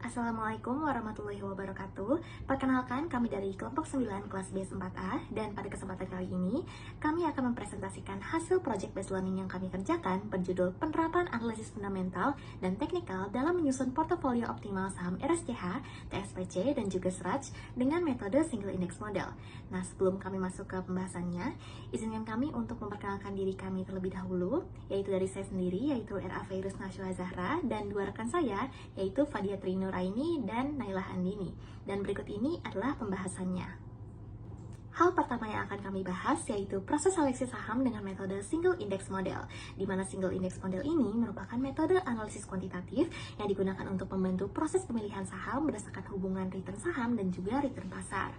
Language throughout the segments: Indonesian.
Assalamualaikum warahmatullahi wabarakatuh. Perkenalkan, kami dari kelompok 9 kelas B4A, dan pada kesempatan kali ini kami akan mempresentasikan hasil project based learning yang kami kerjakan berjudul penerapan analisis fundamental dan teknikal dalam menyusun portofolio optimal saham RSCH, TSPC, dan juga SRAJ dengan metode single index model. Nah, sebelum kami masuk ke pembahasannya, izinkan kami untuk memperkenalkan diri kami terlebih dahulu, yaitu dari saya sendiri, yaitu R.A. Fairuz Nashwa Zahra, dan dua rekan saya, yaitu Fadia Trinuraini dan Nailah Andini. Dan berikut ini adalah pembahasannya. Hal pertama yang akan kami bahas yaitu proses seleksi saham dengan metode single index model, di mana single index model ini merupakan metode analisis kuantitatif yang digunakan untuk membantu proses pemilihan saham berdasarkan hubungan return saham dan juga return pasar.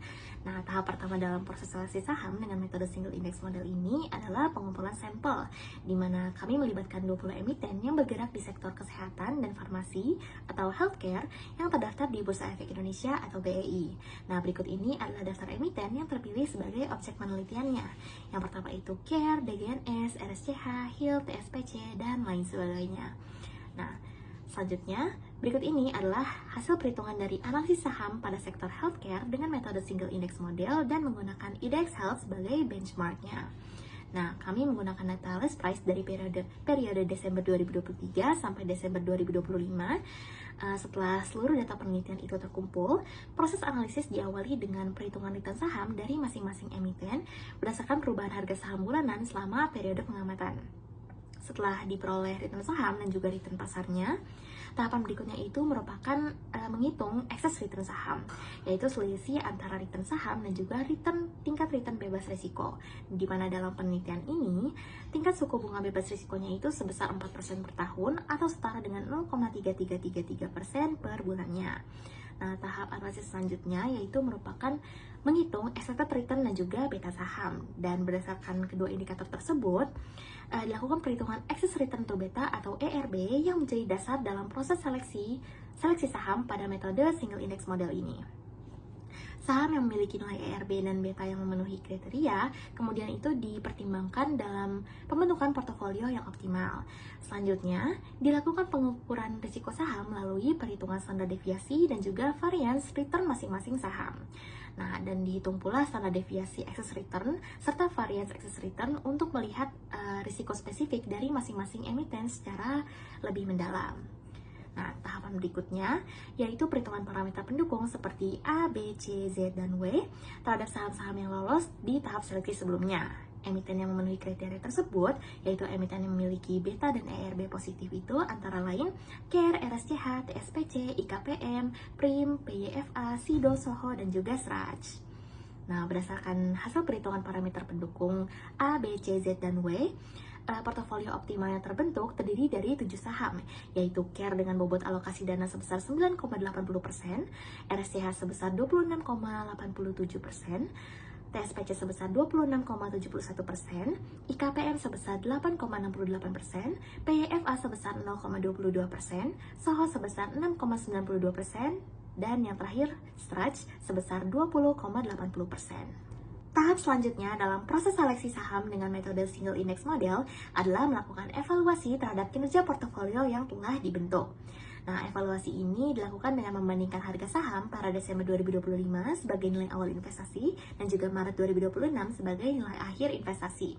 Nah, tahap pertama dalam proses seleksi saham dengan metode single index model ini adalah pengumpulan sampel, di mana kami melibatkan 20 emiten yang bergerak di sektor kesehatan dan farmasi atau healthcare yang terdaftar di Bursa Efek Indonesia atau BEI. Nah, berikut ini adalah daftar emiten yang terpilih sebagai objek penelitiannya. Yang pertama itu CARE, DGNS, RSCH, HIL, TSPC, dan lain sebagainya. Nah, selanjutnya, berikut ini adalah hasil perhitungan dari analisis saham pada sektor healthcare dengan metode single index model dan menggunakan IDX Health sebagai benchmarknya. Nah, kami menggunakan data list price dari periode Desember 2023 sampai Desember 2025. Setelah seluruh data penelitian itu terkumpul, proses analisis diawali dengan perhitungan return saham dari masing-masing emiten berdasarkan perubahan harga saham bulanan selama periode pengamatan. Setelah diperoleh return saham dan juga return pasarnya, tahapan berikutnya itu merupakan menghitung excess return saham, yaitu selisih antara return saham dan juga tingkat return bebas risiko, di mana dalam penelitian ini, tingkat suku bunga bebas risikonya itu sebesar 4% per tahun atau setara dengan 0,3333% per bulannya. Nah, tahap analisis selanjutnya yaitu merupakan menghitung expected return dan juga beta saham. Dan berdasarkan kedua indikator tersebut, dilakukan perhitungan excess return to beta atau ERB yang menjadi dasar dalam proses seleksi saham pada metode single index model ini. Saham yang memiliki nilai ERB dan beta yang memenuhi kriteria, kemudian itu dipertimbangkan dalam pembentukan portofolio yang optimal. Selanjutnya, dilakukan pengukuran risiko saham melalui perhitungan standar deviasi dan juga variance return masing-masing saham. Nah, dan dihitung pula standar deviasi excess return serta variance excess return untuk melihat risiko spesifik dari masing-masing emiten secara lebih mendalam. Nah, tahapan berikutnya yaitu perhitungan parameter pendukung seperti A, B, C, Z, dan W terhadap saham-saham yang lolos di tahap seleksi sebelumnya. Emiten yang memenuhi kriteria tersebut, yaitu emiten yang memiliki beta dan ERB positif itu antara lain CARE, RSCH, TSPC, IKPM, PRIM, PYFA, SIDO, SOHO, dan juga SRAJ. Nah, berdasarkan hasil perhitungan parameter pendukung A, B, C, Z, dan W, portofolio optimal yang terbentuk terdiri dari 7 saham, yaitu CARE dengan bobot alokasi dana sebesar 9,80%, RSCH sebesar 26,87%, TSPC sebesar 26,71%, IKPM sebesar 8,68%, PYFA sebesar 0,22%, SOHO sebesar 6,92%, dan yang terakhir, SRAJ sebesar 20,80%. Tahap selanjutnya dalam proses seleksi saham dengan metode single index model adalah melakukan evaluasi terhadap kinerja portofolio yang telah dibentuk. Nah, evaluasi ini dilakukan dengan membandingkan harga saham pada Desember 2025 sebagai nilai awal investasi dan juga Maret 2026 sebagai nilai akhir investasi.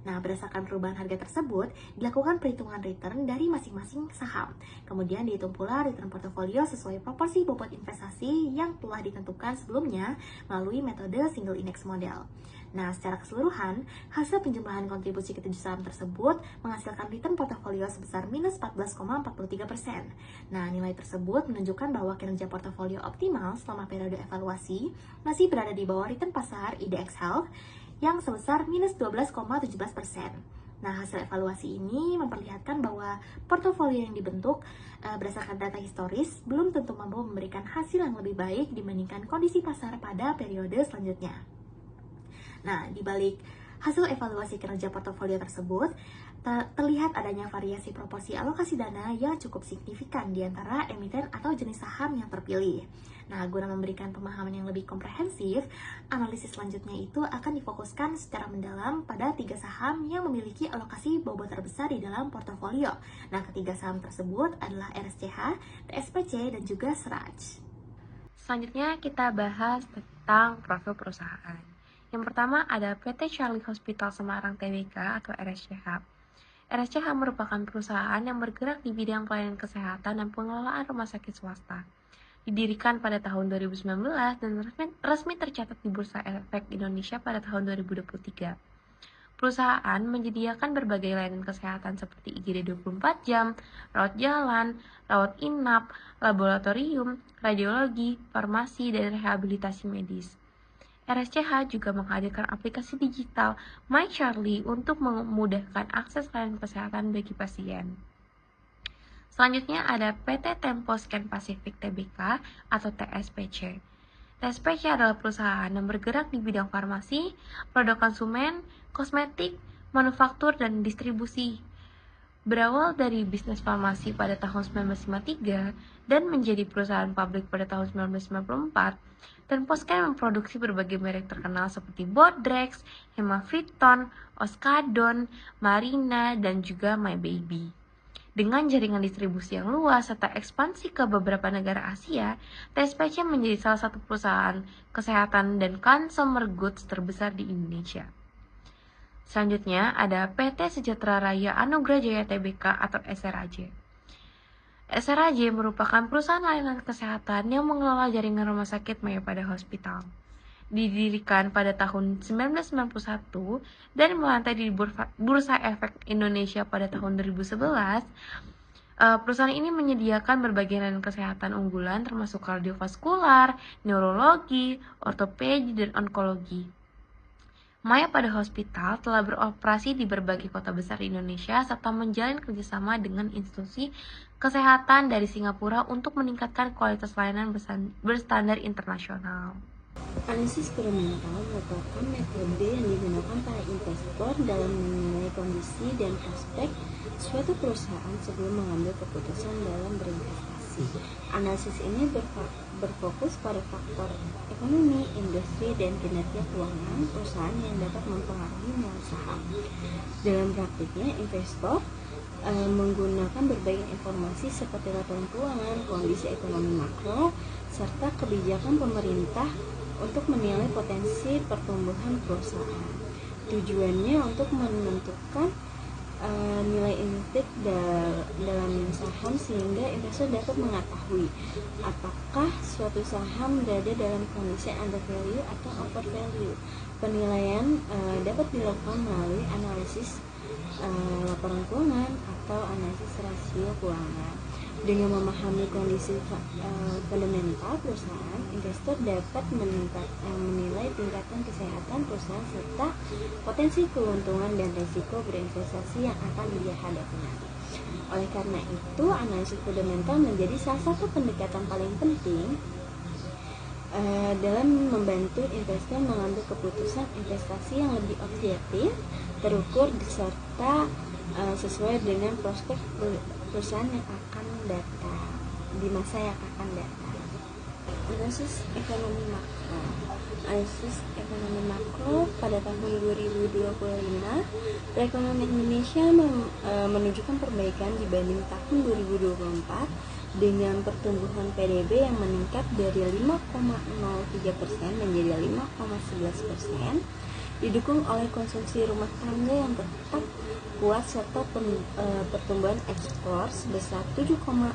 Nah, berdasarkan perubahan harga tersebut, dilakukan perhitungan return dari masing-masing saham. Kemudian dihitung pula return portofolio sesuai proporsi bobot investasi yang telah ditentukan sebelumnya melalui metode single index model. Nah, secara keseluruhan, hasil penjumlahan kontribusi ketujuh saham tersebut menghasilkan return portofolio sebesar minus 14,43%. Nah, nilai tersebut menunjukkan bahwa kinerja portofolio optimal selama periode evaluasi masih berada di bawah return pasar IDX Health yang sebesar minus 12,17%. Nah, hasil evaluasi ini memperlihatkan bahwa portofolio yang dibentuk berdasarkan data historis belum tentu mampu memberikan hasil yang lebih baik dibandingkan kondisi pasar pada periode selanjutnya. Nah, di balik hasil evaluasi kinerja portofolio tersebut, terlihat adanya variasi proporsi alokasi dana yang cukup signifikan di antara emiten atau jenis saham yang terpilih. Nah, guna memberikan pemahaman yang lebih komprehensif, analisis selanjutnya itu akan difokuskan secara mendalam pada 3 saham yang memiliki alokasi bobot terbesar di dalam portofolio. Nah, ketiga saham tersebut adalah RSCH, TSPC, dan juga SRAJ. Selanjutnya kita bahas tentang profil perusahaan. Yang pertama ada PT Charlie Hospital Semarang Tbk atau RSCH. RSCH merupakan perusahaan yang bergerak di bidang pelayanan kesehatan dan pengelolaan rumah sakit swasta. Didirikan pada tahun 2019 dan resmi tercatat di Bursa Efek Indonesia pada tahun 2023. Perusahaan menyediakan berbagai layanan kesehatan seperti IGD 24 jam, rawat jalan, rawat inap, laboratorium, radiologi, farmasi, dan rehabilitasi medis. RSCH juga menghadirkan aplikasi digital My Charlie untuk memudahkan akses layanan kesehatan bagi pasien. Selanjutnya ada PT Tempo Scan Pacific Tbk atau TSPC. TSPC adalah perusahaan yang bergerak di bidang farmasi, produk konsumen, kosmetik, manufaktur, dan distribusi. Berawal dari bisnis farmasi pada tahun 1953 dan menjadi perusahaan pabrik pada tahun 1994, Temposcan memproduksi berbagai merek terkenal seperti Bodrex, Hemafriton, Oskadon, Marina, dan juga My Baby. Dengan jaringan distribusi yang luas serta ekspansi ke beberapa negara Asia, TSPC menjadi salah satu perusahaan kesehatan dan consumer goods terbesar di Indonesia. Selanjutnya ada PT Sejahtera Raya Anugrah Jaya Tbk atau SRAJ. SRAJ merupakan perusahaan layanan kesehatan yang mengelola jaringan rumah sakit Mayapada Hospital. Didirikan pada tahun 1991 dan melantai di Bursa Efek Indonesia pada tahun 2011, perusahaan ini menyediakan berbagai layanan kesehatan unggulan termasuk kardiovaskular, neurologi, ortopedi, dan onkologi. Mayapada Hospital telah beroperasi di berbagai kota besar di Indonesia serta menjalin kerjasama dengan institusi kesehatan dari Singapura untuk meningkatkan kualitas layanan berstandar internasional. Analisis fundamental merupakan metode yang digunakan para investor dalam menilai kondisi dan prospek suatu perusahaan sebelum mengambil keputusan dalam berinvestasi. Analisis ini berfokus pada faktor ekonomi, industri, dan kinerja keuangan perusahaan yang dapat mempengaruhi nilai saham. Dalam praktiknya, investor menggunakan berbagai informasi seperti laporan keuangan, kondisi ekonomi makro, serta kebijakan pemerintah untuk menilai potensi pertumbuhan perusahaan. Tujuannya untuk menentukan nilai intrik dalam saham sehingga investor dapat mengetahui apakah suatu saham berada dalam kondisi under value atau over value. Penilaian dapat dilakukan melalui analisis laporan keuangan atau analisis rasio keuangan. Dengan memahami kondisi fundamental perusahaan, investor dapat menilai tingkatan kesehatan perusahaan serta potensi keuntungan dan risiko berinvestasi yang akan dia hadapi nanti. Oleh karena itu, analisis fundamental menjadi salah satu pendekatan paling penting dalam membantu investor mengambil keputusan investasi yang lebih objektif, terukur, serta sesuai dengan prospek perusahaan yang akan datang di masa yang akan datang. Analisis ekonomi makro. Analisis ekonomi makro pada tahun 2025, perekonomian Indonesia menunjukkan perbaikan dibanding tahun 2024 dengan pertumbuhan PDB yang meningkat dari 5,03% menjadi 5,11%, didukung oleh konsumsi rumah tangga yang tetap kuat serta pertumbuhan ekspor sebesar 7,03%.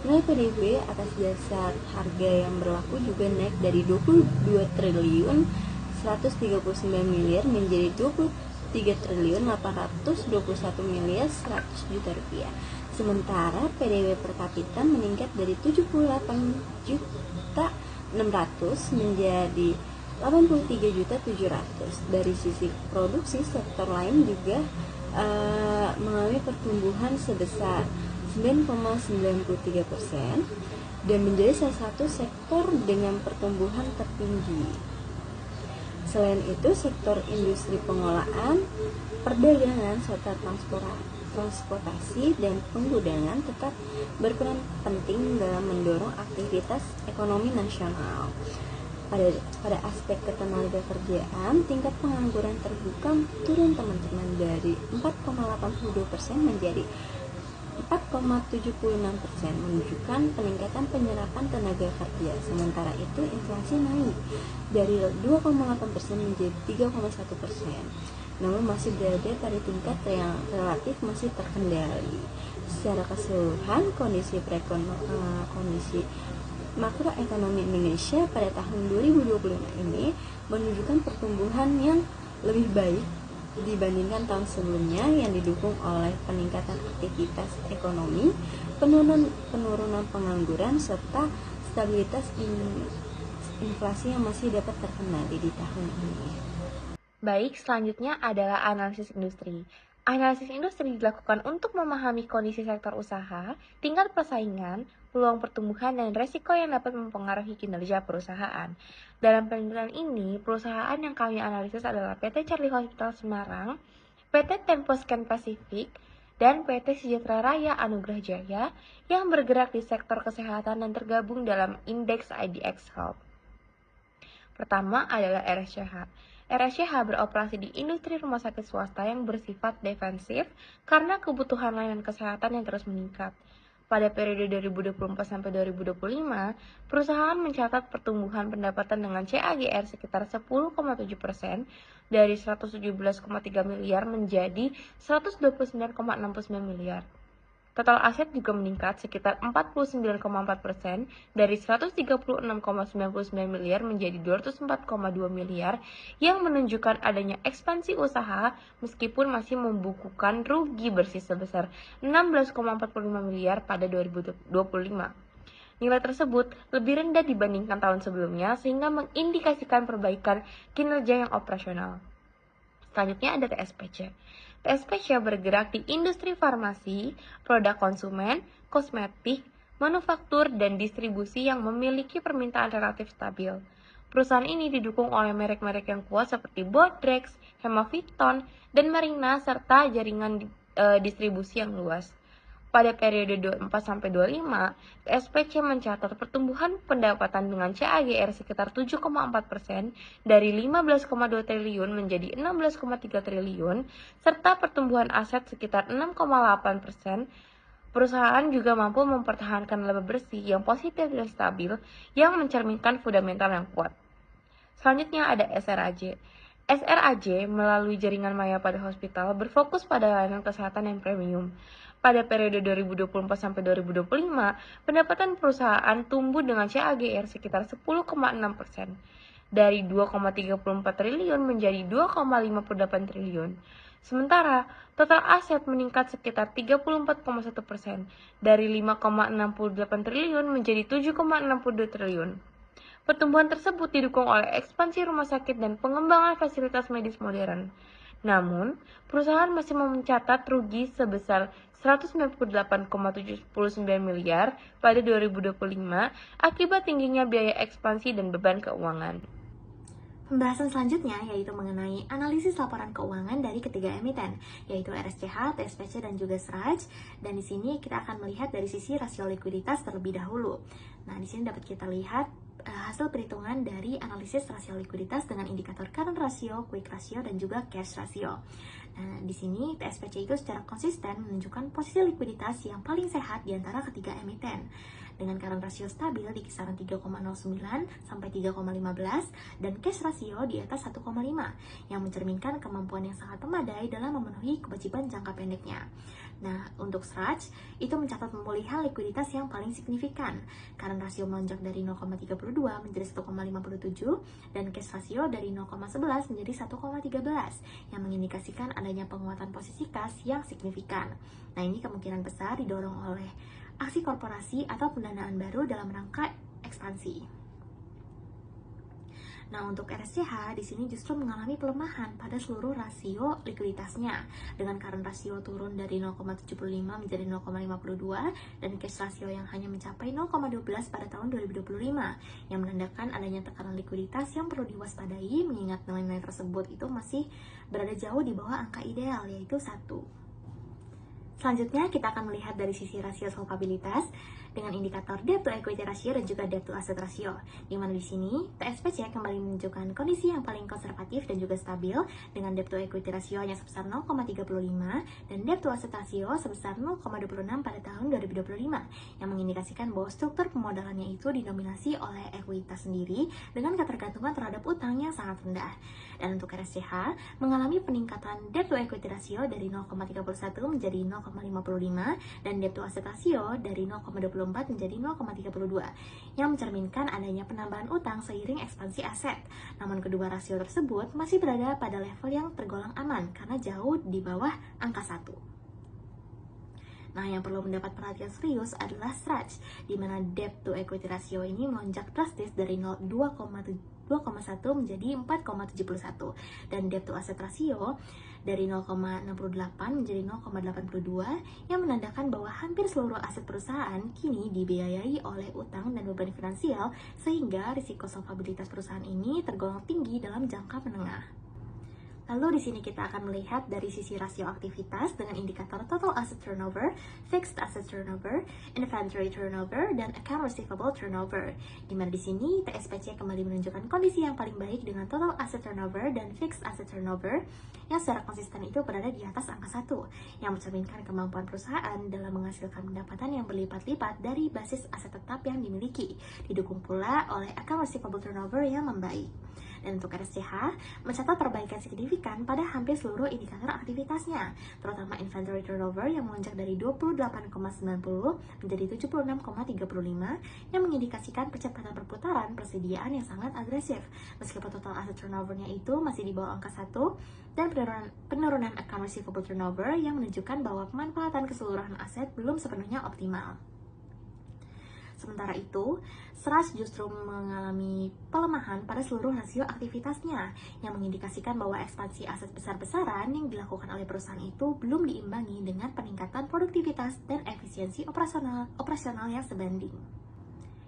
Nilai PDB atas dasar harga yang berlaku juga naik dari 22 triliun 139 miliar menjadi 23 triliun 821 miliar 100 juta rupiah. Sementara PDB per kapita meningkat dari 78 juta 600 menjadi 83.700. Dari sisi produksi, sektor lain juga mengalami pertumbuhan sebesar 9,93% dan menjadi salah satu sektor dengan pertumbuhan tertinggi. Selain itu, sektor industri pengolahan, perdagangan, serta transportasi dan penggudangan tetap berperan penting dalam mendorong aktivitas ekonomi nasional. Pada aspek ketenaga kerjaan, tingkat pengangguran terbuka turun teman-teman dari 4,82% menjadi 4,76%, menunjukkan peningkatan penyerapan tenaga kerja. Sementara itu, inflasi naik dari 2,8% menjadi 3,1%, namun masih berada pada tingkat yang relatif masih terkendali. Secara keseluruhan, kondisi makroekonomi Indonesia pada tahun 2025 ini menunjukkan pertumbuhan yang lebih baik dibandingkan tahun sebelumnya, yang didukung oleh peningkatan aktivitas ekonomi, penurunan pengangguran, serta stabilitas inflasi yang masih dapat terkendali di tahun ini. Baik, selanjutnya adalah analisis industri. Analisis industri dilakukan untuk memahami kondisi sektor usaha, tingkat persaingan, peluang pertumbuhan, dan resiko yang dapat mempengaruhi kinerja perusahaan. Dalam penelitian ini, perusahaan yang kami analisis adalah PT Charlie Hospital Semarang, PT Temposcan Pacific, dan PT Sejahtera Raya Anugrah Jaya yang bergerak di sektor kesehatan dan tergabung dalam indeks IDX Health. Pertama adalah RSCH. RSCH beroperasi di industri rumah sakit swasta yang bersifat defensif karena kebutuhan layanan kesehatan yang terus meningkat. Pada periode 2024 sampai 2025, perusahaan mencatat pertumbuhan pendapatan dengan CAGR sekitar 10,7% dari 117,3 miliar menjadi 129,69 miliar. Total aset juga meningkat sekitar 49,4% dari 136,99 miliar menjadi 204,2 miliar, yang menunjukkan adanya ekspansi usaha meskipun masih membukukan rugi bersih sebesar 16,45 miliar pada 2025. Nilai tersebut lebih rendah dibandingkan tahun sebelumnya sehingga mengindikasikan perbaikan kinerja yang operasional. Selanjutnya ada TSPC. TSPC bergerak di industri farmasi, produk konsumen, kosmetik, manufaktur, dan distribusi yang memiliki permintaan relatif stabil. Perusahaan ini didukung oleh merek-merek yang kuat seperti Bodrex, Hemaviton, dan Marina, serta jaringan distribusi yang luas. Pada periode 24-25, TSPC mencatat pertumbuhan pendapatan dengan CAGR sekitar 7,4% dari 15,2 triliun menjadi 16,3 triliun, serta pertumbuhan aset sekitar 6,8%. Perusahaan juga mampu mempertahankan laba bersih yang positif dan stabil yang mencerminkan fundamental yang kuat. Selanjutnya ada SRAJ. SRAJ melalui jaringan Maya pada hospital berfokus pada layanan kesehatan yang premium. Pada periode 2024 sampai 2025, pendapatan perusahaan tumbuh dengan CAGR sekitar 10,6%, dari 2,34 triliun menjadi 2,58 triliun. Sementara, total aset meningkat sekitar 34,1%, dari 5,68 triliun menjadi 7,62 triliun. Pertumbuhan tersebut didukung oleh ekspansi rumah sakit dan pengembangan fasilitas medis modern. Namun, perusahaan masih mencatat rugi sebesar 198,79 miliar pada 2025 akibat tingginya biaya ekspansi dan beban keuangan. Pembahasan selanjutnya yaitu mengenai analisis laporan keuangan dari ketiga emiten, yaitu RSCH, TSPC, dan juga SRAJ. Dan di sini kita akan melihat dari sisi rasio likuiditas terlebih dahulu. Nah, di sini dapat kita lihat hasil perhitungan dari analisis rasio likuiditas dengan indikator current ratio, quick ratio, dan juga cash ratio. Nah, di sini TSPC itu secara konsisten menunjukkan posisi likuiditas yang paling sehat di antara ketiga emiten, dengan current ratio stabil di kisaran 3,09 sampai 3,15 dan cash ratio di atas 1,5 yang mencerminkan kemampuan yang sangat memadai dalam memenuhi kewajiban jangka pendeknya. Nah, untuk SRAJ itu mencatat pemulihan likuiditas yang paling signifikan. Current ratio melonjak dari 0,32 menjadi 1,57 dan cash ratio dari 0,11 menjadi 1,13 yang mengindikasikan adanya penguatan posisi kas yang signifikan. Nah, ini kemungkinan besar didorong oleh aksi korporasi atau pendanaan baru dalam rangka ekspansi. Nah, untuk RSCH di sini justru mengalami pelemahan pada seluruh rasio likuiditasnya, dengan current rasio turun dari 0,75 menjadi 0,52 dan cash rasio yang hanya mencapai 0,12 pada tahun 2025, yang menandakan adanya tekanan likuiditas yang perlu diwaspadai mengingat nilai-nilai tersebut itu masih berada jauh di bawah angka ideal, yaitu 1. Selanjutnya, kita akan melihat dari sisi rasio solvabilitas dengan indikator debt to equity ratio dan juga debt to asset ratio. Di mana di sini TSPC kembali menunjukkan kondisi yang paling konservatif dan juga stabil dengan debt to equity ratio hanya sebesar 0,35 dan debt to asset ratio sebesar 0,26 pada tahun 2025, yang mengindikasikan bahwa struktur pemodalannya itu didominasi oleh ekuitas sendiri dengan ketergantungan terhadap utang yang sangat rendah. Dan untuk RSCH mengalami peningkatan debt to equity ratio dari 0,31 menjadi 0,55 dan debt to asset ratio dari 0,24 menjadi 0,32, yang mencerminkan adanya penambahan utang seiring ekspansi aset. Namun kedua rasio tersebut masih berada pada level yang tergolong aman karena jauh di bawah angka 1. Nah, yang perlu mendapat perhatian serius adalah SRAJ, di mana debt to equity ratio ini melonjak drastis dari 2,1 menjadi 4,71 dan debt to asset ratio dari 0,68 menjadi 0,82, yang menandakan bahwa hampir seluruh aset perusahaan kini dibiayai oleh utang dan beban finansial, sehingga risiko solvabilitas perusahaan ini tergolong tinggi dalam jangka menengah. Lalu di sini kita akan melihat dari sisi rasio aktivitas dengan indikator total asset turnover, fixed asset turnover, inventory turnover, dan account receivable turnover. Di mana di sini TSPC kembali menunjukkan kondisi yang paling baik dengan total asset turnover dan fixed asset turnover yang secara konsisten itu berada di atas angka 1, yang mencerminkan kemampuan perusahaan dalam menghasilkan pendapatan yang berlipat-lipat dari basis aset tetap yang dimiliki, didukung pula oleh account receivable turnover yang membaik. Dan untuk RSCH mencatat perbaikan signifikan pada hampir seluruh indikator aktivitasnya, terutama inventory turnover yang melonjak dari 28,90 menjadi 76,35, yang mengindikasikan percepatan perputaran persediaan yang sangat agresif, meskipun total asset turnovernya itu masih di bawah angka 1, dan penurunan account receivable turnover yang menunjukkan bahwa pemanfaatan keseluruhan aset belum sepenuhnya optimal. Sementara itu, SRAJ justru mengalami pelemahan pada seluruh rasio aktivitasnya, yang mengindikasikan bahwa ekspansi aset besar-besaran yang dilakukan oleh perusahaan itu belum diimbangi dengan peningkatan produktivitas dan efisiensi operasional yang sebanding.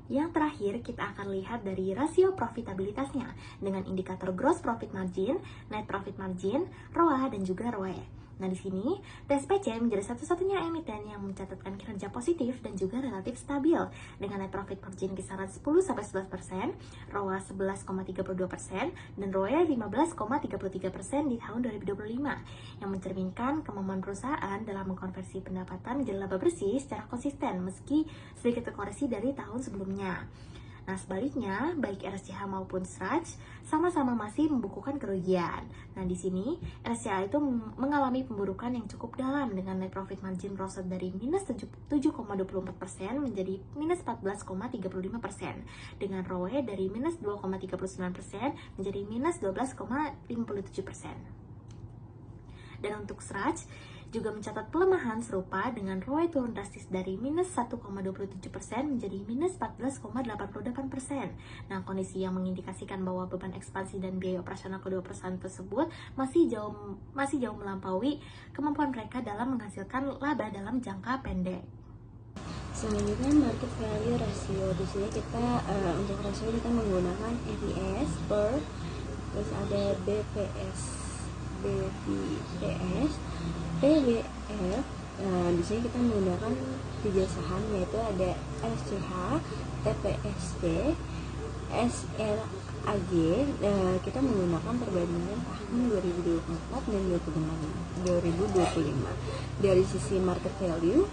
Yang terakhir, kita akan lihat dari rasio profitabilitasnya dengan indikator gross profit margin, net profit margin, ROA, dan juga ROE. Nah, di sini TSPC menjadi satu-satunya emiten yang mencatatkan kinerja positif dan juga relatif stabil dengan net profit margin kisaran 10-11%, ROA 11,32%, dan ROE 15,33% di tahun 2025, yang mencerminkan kemampuan perusahaan dalam mengkonversi pendapatan menjadi laba bersih secara konsisten meski sedikit terkoreksi dari tahun sebelumnya. Nah, sebaliknya, baik RSCH maupun SRAJ sama-sama masih membukukan kerugian. Nah, di sini RSCH itu mengalami pemburukan yang cukup dalam dengan net profit margin merosot dari minus 7,24% menjadi minus 14,35%, dengan ROE dari minus 2,39% menjadi minus 12,57%. Dan untuk SRAJ juga mencatat pelemahan serupa dengan ROE turun drastis dari minus 1,27% menjadi minus 14,88%. Nah, kondisi yang mengindikasikan bahwa beban ekspansi dan biaya operasional kedua perusahaan tersebut masih jauh melampaui kemampuan mereka dalam menghasilkan laba dalam jangka pendek. Selanjutnya market value ratio. Di sini kita untuk rasio kita menggunakan EPS per, terus ada BPS, PBF. Di sini kita menggunakan 3 saham, yaitu ada RSCH, TPST, SRAJ. Kita menggunakan perbandingan tahun 2024 dan 2025. Dari sisi market value,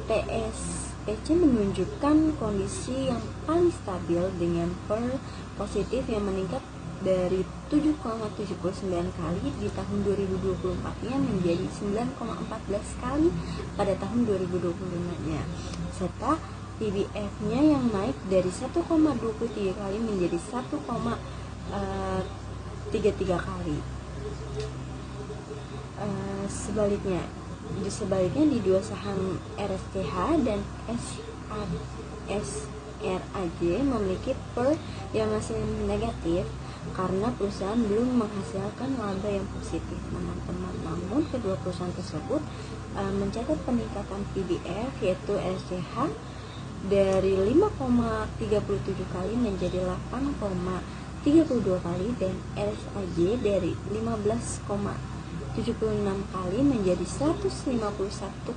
TSPC menunjukkan kondisi yang paling stabil dengan PER positif yang meningkat dari 7,79 kali di tahun 2024-nya menjadi 9,14 kali pada tahun 2025-nya, serta PBF-nya yang naik dari 1,23 kali menjadi 1,33 kali. Sebaliknya di dua saham RSCH dan SRAJ memiliki PER yang masih negatif karena perusahaan belum menghasilkan laba yang positif, teman-teman. Namun kedua perusahaan tersebut mencatat peningkatan PBR yaitu RSCH dari 5,37 kali menjadi 8,32 kali dan RSAJ dari 15,76 kali menjadi 151,19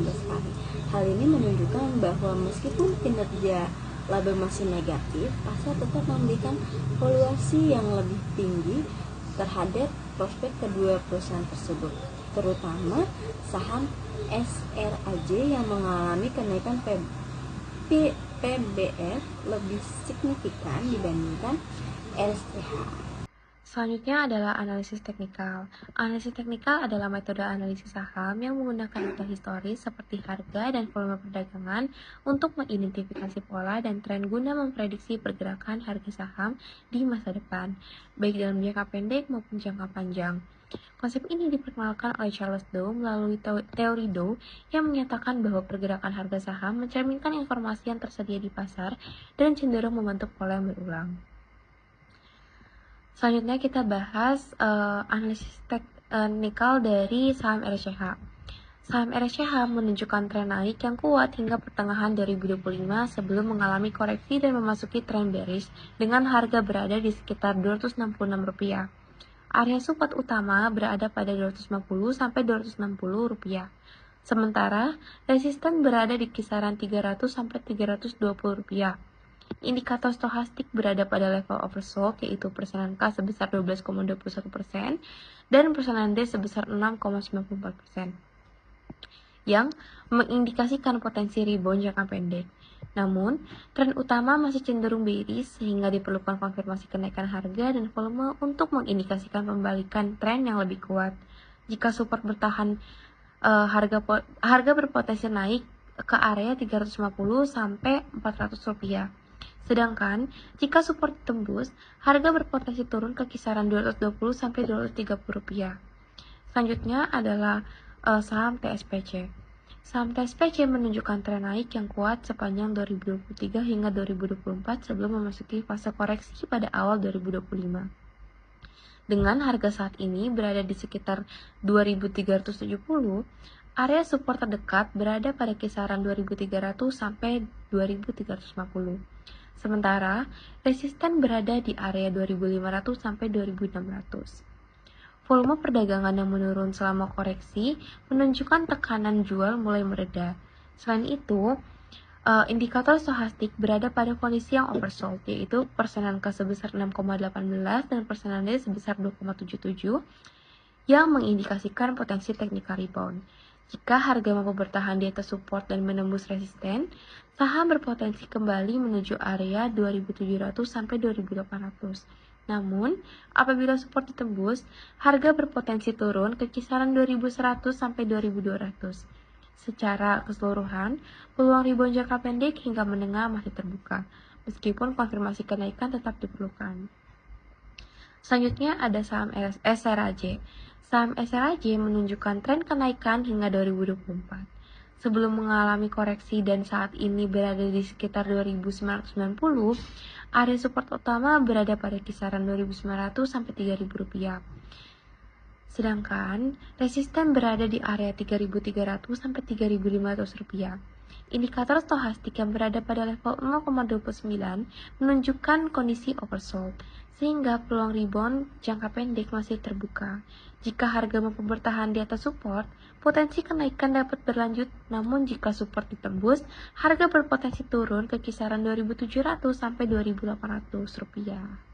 kali. Hal ini menunjukkan bahwa meskipun kinerja laba masih negatif, pasar tetap memberikan valuasi yang lebih tinggi terhadap prospek kedua perusahaan tersebut, terutama saham SRAJ yang mengalami kenaikan PBR lebih signifikan dibandingkan RSCH. Selanjutnya adalah analisis teknikal. Analisis teknikal adalah metode analisis saham yang menggunakan data historis seperti harga dan volume perdagangan untuk mengidentifikasi pola dan tren guna memprediksi pergerakan harga saham di masa depan, baik dalam jangka pendek maupun jangka panjang. Konsep ini diperkenalkan oleh Charles Dow melalui teori Dow yang menyatakan bahwa pergerakan harga saham mencerminkan informasi yang tersedia di pasar dan cenderung membentuk pola yang berulang. Selanjutnya kita bahas analisis teknikal dari saham RSCH. Saham RSCH menunjukkan tren naik yang kuat hingga pertengahan 2025 sebelum mengalami koreksi dan memasuki tren bearish dengan harga berada di sekitar Rp266. Area support utama berada pada Rp250 sampai Rp260. Sementara resisten berada di kisaran Rp300 sampai Rp320. Indikator stochastik berada pada level oversold yaitu persenan K sebesar 12,21% dan persenan D sebesar 6,94% yang mengindikasikan potensi rebound jangka pendek. Namun, tren utama masih cenderung bearish sehingga diperlukan konfirmasi kenaikan harga dan volume untuk mengindikasikan pembalikan tren yang lebih kuat. Jika support bertahan, harga berpotensi naik ke area Rp350 sampai Rp400. Sedangkan jika support ditembus, harga berpotensi turun ke kisaran Rp220 sampai Rp230. Selanjutnya adalah saham TSPC. Saham TSPC menunjukkan tren naik yang kuat sepanjang 2023 hingga 2024 sebelum memasuki fase koreksi pada awal 2025. Dengan harga saat ini berada di sekitar 2.370, area support terdekat berada pada kisaran 2.300 sampai 2.350. Sementara resisten berada di area 2.500 sampai 2.600. Volume perdagangan yang menurun selama koreksi menunjukkan tekanan jual mulai mereda. Selain itu, indikator stochastik berada pada kondisi yang oversold, yaitu persenan K sebesar 6,18 dan persenan D sebesar 2,77 yang mengindikasikan potensi technical rebound. Jika harga mampu bertahan di atas support dan menembus resisten, saham berpotensi kembali menuju area 2.700 sampai 2.800. Namun, apabila support ditembus, harga berpotensi turun ke kisaran 2.100 sampai 2.200. Secara keseluruhan, peluang rebound jangka pendek hingga menengah masih terbuka, meskipun konfirmasi kenaikan tetap diperlukan. Selanjutnya ada saham SRAJ. Saham SRAJ menunjukkan tren kenaikan hingga 2024. Sebelum mengalami koreksi dan saat ini berada di sekitar 2.990, area support utama berada pada kisaran 2.900 sampai Rp3.000. Sedangkan resisten berada di area 3.300 sampai Rp3.500. Indikator stochastik yang berada pada level 0,29 menunjukkan kondisi oversold, sehingga peluang rebound jangka pendek masih terbuka. Jika harga mampu bertahan di atas support, potensi kenaikan dapat berlanjut, namun jika support ditembus, harga berpotensi turun ke kisaran 2.700 sampai Rp2.800.